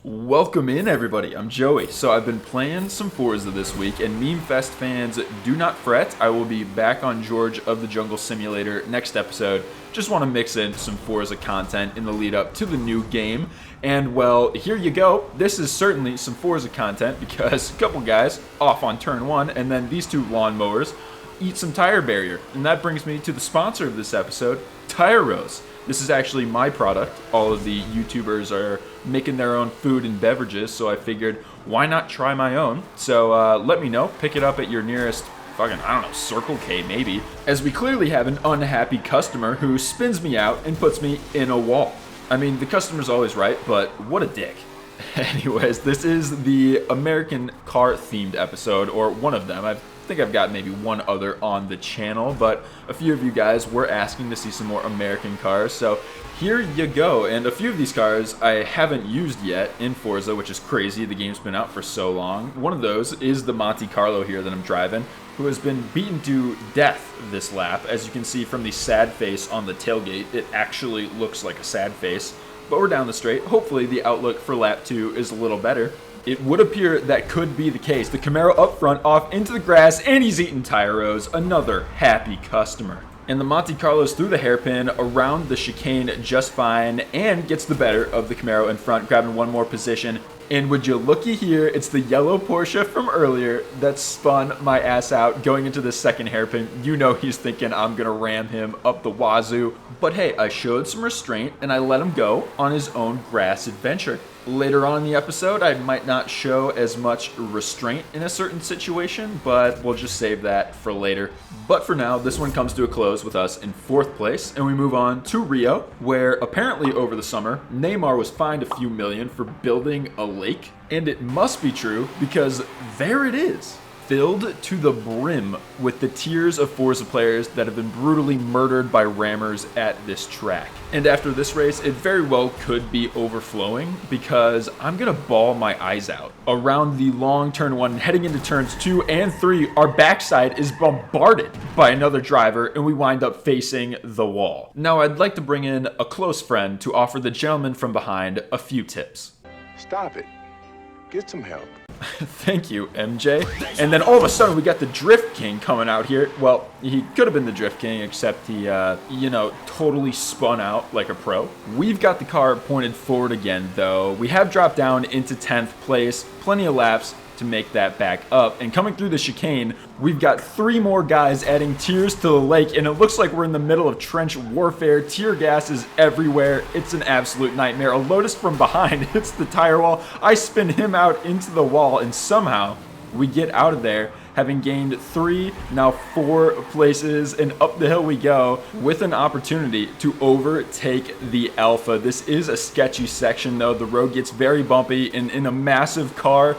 Welcome in, everybody. I'm Joey. So I've been playing some Forza this week, and Meme Fest fans, do not fret. I will be back on George of the Jungle Simulator next episode. Just want to mix in some Forza content in the lead up to the new game. And well, here you go. This is certainly some Forza content because a couple guys off on turn one, and then these two lawnmowers eat some tire barrier. And that brings me to the sponsor of this episode, Tire Rose. This is actually my product. All of the YouTubers are making their own food and beverages, so I figured, why not try my own? So let me know. Pick it up at your nearest, Circle K maybe, as we clearly have an unhappy customer who spins me out and puts me in a wall. I mean, the customer's always right, but what a dick. Anyways, this is the American car-themed episode, or one of them. I think I've got maybe one other on the channel, but a few of you guys were asking to see some more American cars, so here you go. And a few of these cars I haven't used yet in Forza, which is crazy. The game's been out for so long. One of those is the Monte Carlo here that I'm driving, who has been beaten to death this lap. As you can see from the sad face on the tailgate, it actually looks like a sad face. But we're down the straight. Hopefully the outlook for lap 2 is a little better. It would appear that could be the case. The Camaro up front, off into the grass, and he's eating tire rows. Another happy customer. And the Monte Carlo's through the hairpin, around the chicane just fine, and gets the better of the Camaro in front, grabbing one more position. And would you looky here, it's the yellow Porsche from earlier that spun my ass out going into the second hairpin. You know he's thinking I'm gonna ram him up the wazoo. But hey, I showed some restraint and I let him go on his own grass adventure. Later on in the episode, I might not show as much restraint in a certain situation, but we'll just save that for later. But for now, this one comes to a close with us in 4th place, and we move on to Rio, where apparently over the summer, Neymar was fined a few million for building a lake. And it must be true, because there it is, filled to the brim with the tears of Forza players that have been brutally murdered by rammers at this track. And after this race, it very well could be overflowing, because I'm gonna bawl my eyes out. Around the long turn 1, heading into turns 2 and 3, our backside is bombarded by another driver, and we wind up facing the wall. Now, I'd like to bring in a close friend to offer the gentleman from behind a few tips. Stop it. Get some help. Thank you, MJ. And then all of a sudden we got the Drift King coming out here. Well, he could have been the Drift King, except he, totally spun out like a pro. We've got the car pointed forward again, though. We have dropped down into 10th place. Plenty of laps to make that back up. And coming through the chicane, we've got 3 more guys adding tears to the lake, and it looks like we're in the middle of trench warfare. Tear gas is everywhere. It's an absolute nightmare. A Lotus from behind hits the tire wall. I spin him out into the wall, and somehow we get out of there, having gained 3, now 4 places, and up the hill we go with an opportunity to overtake the Alpha. This is a sketchy section, though. The road gets very bumpy, and in a massive car,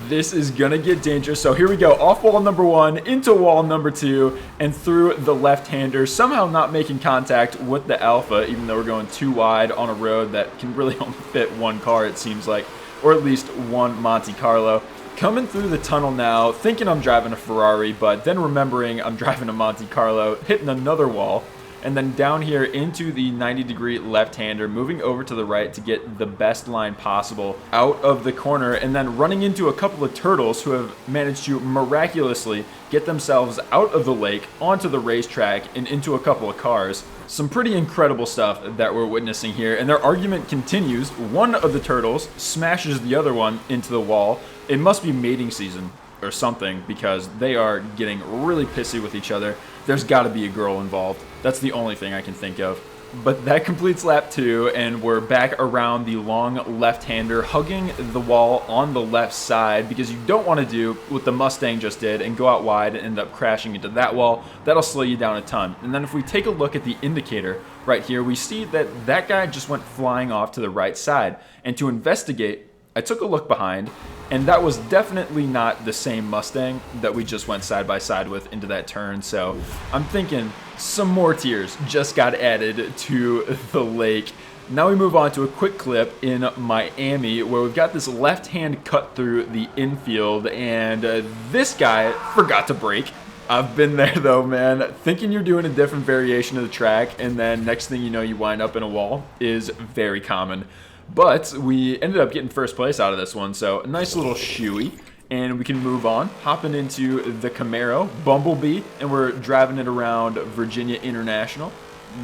this is gonna get dangerous. So here we go, off wall number 1, into wall number 2, and through the left-hander, somehow not making contact with the Alpha, even though we're going too wide on a road that can really only fit one car, it seems like, or at least one Monte Carlo. Coming through the tunnel now, thinking I'm driving a Ferrari, but then remembering I'm driving a Monte Carlo, hitting another wall, and then down here into the 90-degree left-hander, moving over to the right to get the best line possible out of the corner, and then running into a couple of turtles who have managed to miraculously get themselves out of the lake, onto the racetrack, and into a couple of cars. Some pretty incredible stuff that we're witnessing here, and their argument continues. One of the turtles smashes the other one into the wall. It must be mating season or something, because they are getting really pissy with each other. There's got to be a girl involved. That's the only thing I can think of. But that completes lap 2, and we're back around the long left-hander, hugging the wall on the left side, because you don't want to do what the Mustang just did and go out wide and end up crashing into that wall. That'll slow you down a ton. And then if we take a look at the indicator right here, we see that that guy just went flying off to the right side. And to investigate, I took a look behind, and that was definitely not the same Mustang that we just went side by side with into that turn. So I'm thinking some more tears just got added to the lake. Now we move on to a quick clip in Miami, where we've got this left-hand cut through the infield, and this guy forgot to brake. I've been there though, man. Thinking you're doing a different variation of the track, and then next thing you know, you wind up in a wall is very common. But we ended up getting first place out of this one, so a nice little shoey. And we can move on, hopping into the Camaro, Bumblebee, and we're driving it around Virginia International.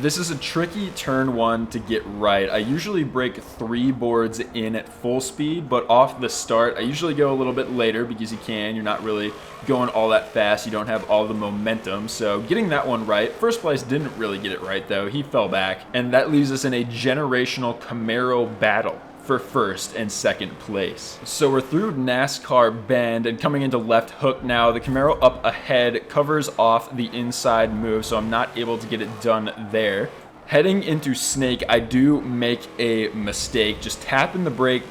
This is a tricky turn one to get right. I usually break 3 boards in at full speed, but off the start, I usually go a little bit later because you're not really going all that fast. You don't have all the momentum. So getting that one right. First place didn't really get it right though. He fell back, and that leaves us in a generational Camaro battle for first and second place. So we're through NASCAR Bend and coming into left hook now. The Camaro up ahead covers off the inside move, so I'm not able to get it done there. Heading into Snake, I do make a mistake, just tapping the brake.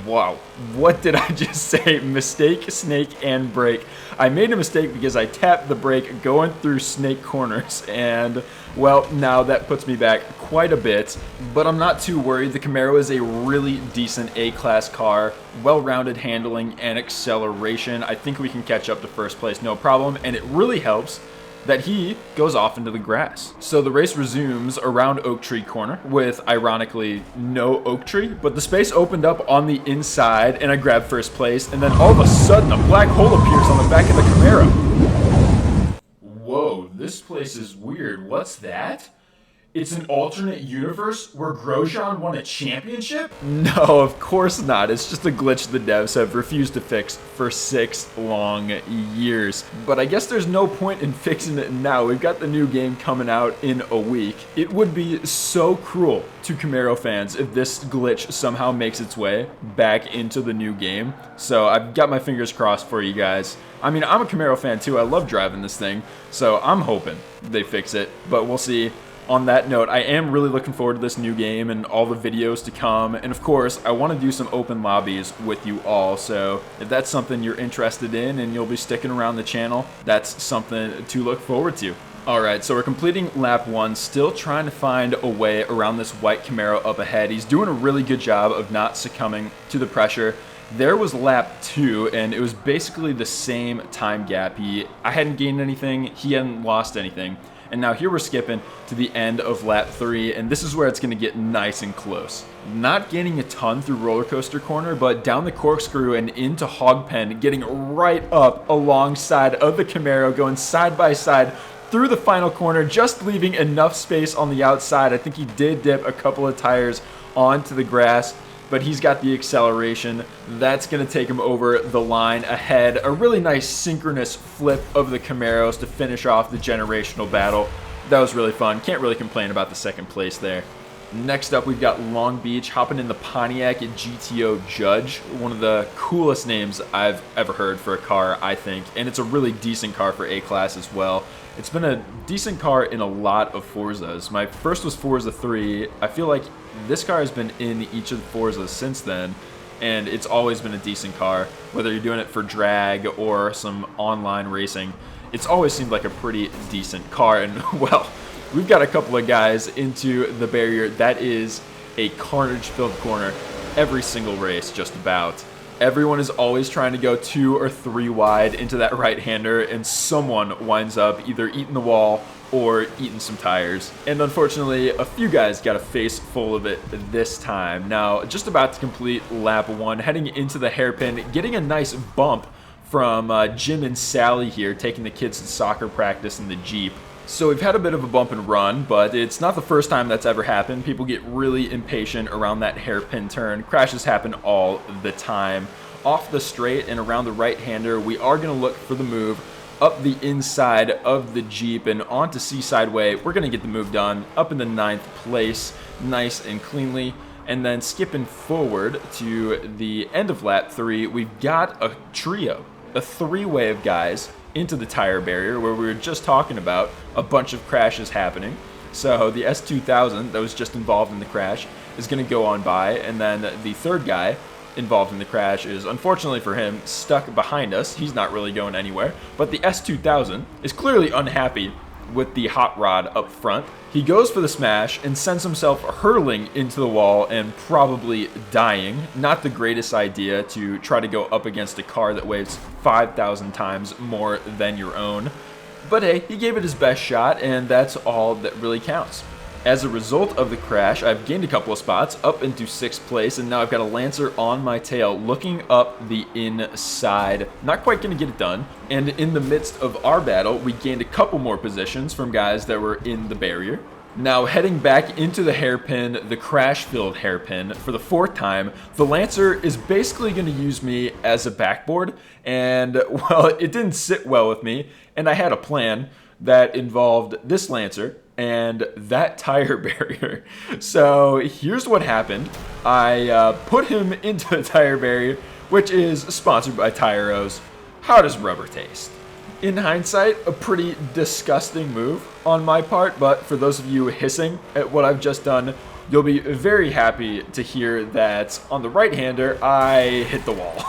Wow, what did I just say? Mistake, snake, and brake. I made a mistake because I tapped the brake going through snake corners, and well, now that puts me back quite a bit, but I'm not too worried. The Camaro is a really decent A-class car, well-rounded handling and acceleration. I think we can catch up to first place, no problem, and it really helps that he goes off into the grass. So the race resumes around Oak Tree Corner with, ironically, no oak tree, but the space opened up on the inside and I grabbed first place, and then all of a sudden a black hole appears on the back of the Camaro. Whoa, this place is weird. What's that? It's an alternate universe where Grosjean won a championship? No, of course not. It's just a glitch the devs have refused to fix for 6 long years. But I guess there's no point in fixing it now. We've got the new game coming out in a week. It would be so cruel to Camaro fans if this glitch somehow makes its way back into the new game. So I've got my fingers crossed for you guys. I mean, I'm a Camaro fan too. I love driving this thing. So I'm hoping they fix it, but we'll see. On that note, I am really looking forward to this new game and all the videos to come. And of course, I want to do some open lobbies with you all. So if that's something you're interested in and you'll be sticking around the channel, that's something to look forward to. Alright, so we're completing lap 1, still trying to find a way around this white Camaro up ahead. He's doing a really good job of not succumbing to the pressure. There was lap 2, and it was basically the same time gap. I hadn't gained anything, he hadn't lost anything. And now here we're skipping to the end of lap 3, and this is where it's going to get nice and close. Not gaining a ton through roller coaster corner, but down the corkscrew and into hog pen, getting right up alongside of the Camaro, going side by side through the final corner, just leaving enough space on the outside. I think he did dip a couple of tires onto the grass, but he's got the acceleration. That's going to take him over the line ahead. A really nice synchronous flip of the Camaros to finish off the generational battle. That was really fun. Can't really complain about the second place there. Next up, we've got Long Beach hopping in the Pontiac GTO Judge. One of the coolest names I've ever heard for a car, I think. And it's a really decent car for A-Class as well. It's been a decent car in a lot of Forzas. My first was Forza 3. I feel like this car has been in each of the Forzas since then, and it's always been a decent car. Whether you're doing it for drag or some online racing, it's always seemed like a pretty decent car. And well, we've got a couple of guys into the barrier. That is a carnage-filled corner every single race, just about. Everyone is always trying to go 2 or 3 wide into that right-hander, and someone winds up either eating the wall or eating some tires. And unfortunately, a few guys got a face full of it this time. Now, just about to complete lap 1, heading into the hairpin, getting a nice bump from Jim and Sally here, taking the kids to soccer practice in the Jeep. So we've had a bit of a bump and run, but it's not the first time that's ever happened. People get really impatient around that hairpin turn. Crashes happen all the time. Off the straight and around the right-hander, we are going to look for the move up the inside of the Jeep and onto Seaside Way. We're going to get the move done up in the 9th place, nice and cleanly. And then skipping forward to the end of lap 3, we've got a trio, a 3-way of guys into the tire barrier where we were just talking about a bunch of crashes happening. So the S2000 that was just involved in the crash is going to go on by, and then the third guy involved in the crash is, unfortunately for him, stuck behind us. He's not really going anywhere, but the S2000 is clearly unhappy with the hot rod up front. He goes for the smash and sends himself hurtling into the wall and probably dying. Not the greatest idea to try to go up against a car that weighs 5,000 times more than your own. But hey, he gave it his best shot, and that's all that really counts. As a result of the crash, I've gained a couple of spots up into 6th place, and now I've got a Lancer on my tail looking up the inside. Not quite going to get it done. And in the midst of our battle, we gained a couple more positions from guys that were in the barrier. Now heading back into the hairpin, the crash-filled hairpin, for the 4th time, the Lancer is basically going to use me as a backboard, and, well, it didn't sit well with me, and I had a plan that involved this Lancer and that tire barrier. So here's what happened. I put him into the tire barrier, which is sponsored by Tyros. How does rubber taste? In hindsight, a pretty disgusting move on my part, but for those of you hissing at what I've just done, you'll be very happy to hear that on the right-hander, I hit the wall.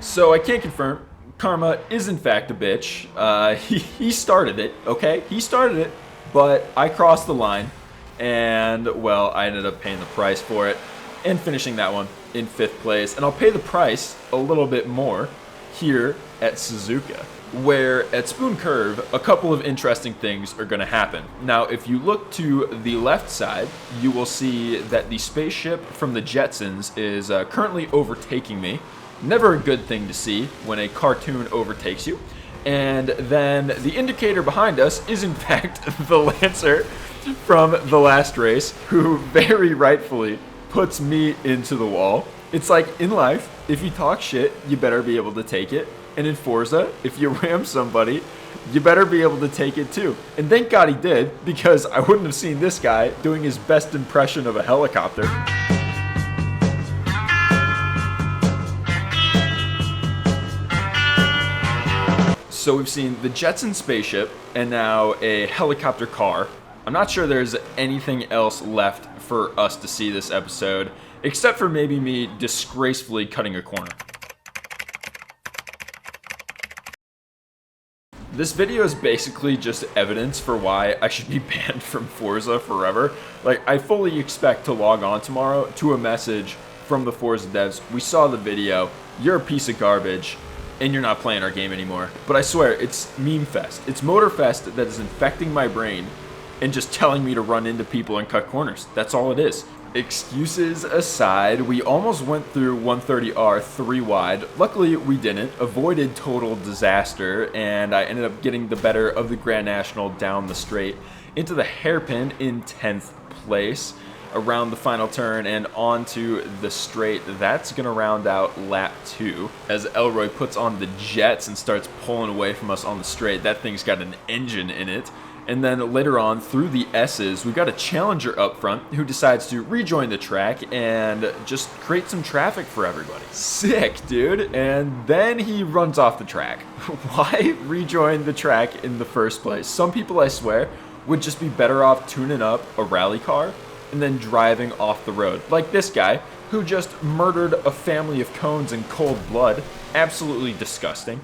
So I can't confirm. Karma is in fact a bitch. He started it, okay? He started it, but I crossed the line, and, well, I ended up paying the price for it and finishing that one in 5th place. And I'll pay the price a little bit more here at Suzuka, where at Spoon Curve, a couple of interesting things are going to happen. Now, if you look to the left side, you will see that the spaceship from the Jetsons is currently overtaking me. Never a good thing to see when a cartoon overtakes you. And then the indicator behind us is in fact the Lancer from the last race, who very rightfully puts me into the wall. It's like in life, if you talk shit, you better be able to take it. And in Forza, if you ram somebody, you better be able to take it too. And thank God he did, because I wouldn't have seen this guy doing his best impression of a helicopter. So we've seen the Jetson spaceship and now a helicopter car. I'm not sure there's anything else left for us to see this episode, except for maybe me disgracefully cutting a corner. This video is basically just evidence for why I should be banned from Forza forever. Like, I fully expect to log on tomorrow to a message from the Forza devs. We saw the video, you're a piece of garbage, and you're not playing our game anymore. But I swear, it's meme fest. It's motor fest that is infecting my brain and just telling me to run into people and cut corners. That's all it is. Excuses aside, we almost went through 130R 3 wide. Luckily, we didn't. Avoided total disaster, and I ended up getting the better of the Grand National down the straight into the hairpin in 10th place. Around the final turn and onto the straight. That's going to round out lap 2 as Elroy puts on the jets and starts pulling away from us on the straight. That thing's got an engine in it. And then later on through the S's, we've got a challenger up front who decides to rejoin the track and just create some traffic for everybody. Sick, dude. And then he runs off the track. Why rejoin the track in the first place? Some people, I swear, would just be better off tuning up a rally car and then driving off the road. Like this guy, who just murdered a family of cones in cold blood. Absolutely disgusting.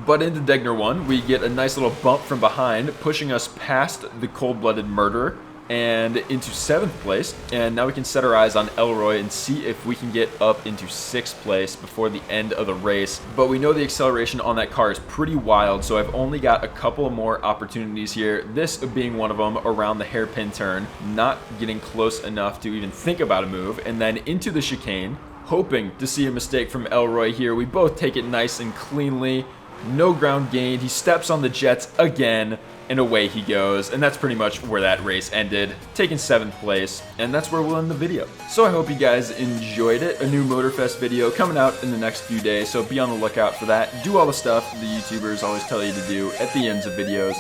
But into Degner 1, we get a nice little bump from behind, pushing us past the cold-blooded murderer and into 7th place. And now we can set our eyes on Elroy and see if we can get up into 6th place before the end of the race. But we know the acceleration on that car is pretty wild, so I've only got a couple more opportunities here, this being one of them around the hairpin turn, not getting close enough to even think about a move, and then into the chicane, hoping to see a mistake from Elroy here. We both take it nice and cleanly. No ground gained. He steps on the jets again, and away he goes. And that's pretty much where that race ended, taking 7th place, and that's where we'll end the video. So I hope you guys enjoyed it. A new Motorfest video coming out in the next few days, so be on the lookout for that. Do all the stuff the YouTubers always tell you to do at the ends of videos,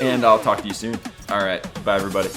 and I'll talk to you soon. All right, bye everybody.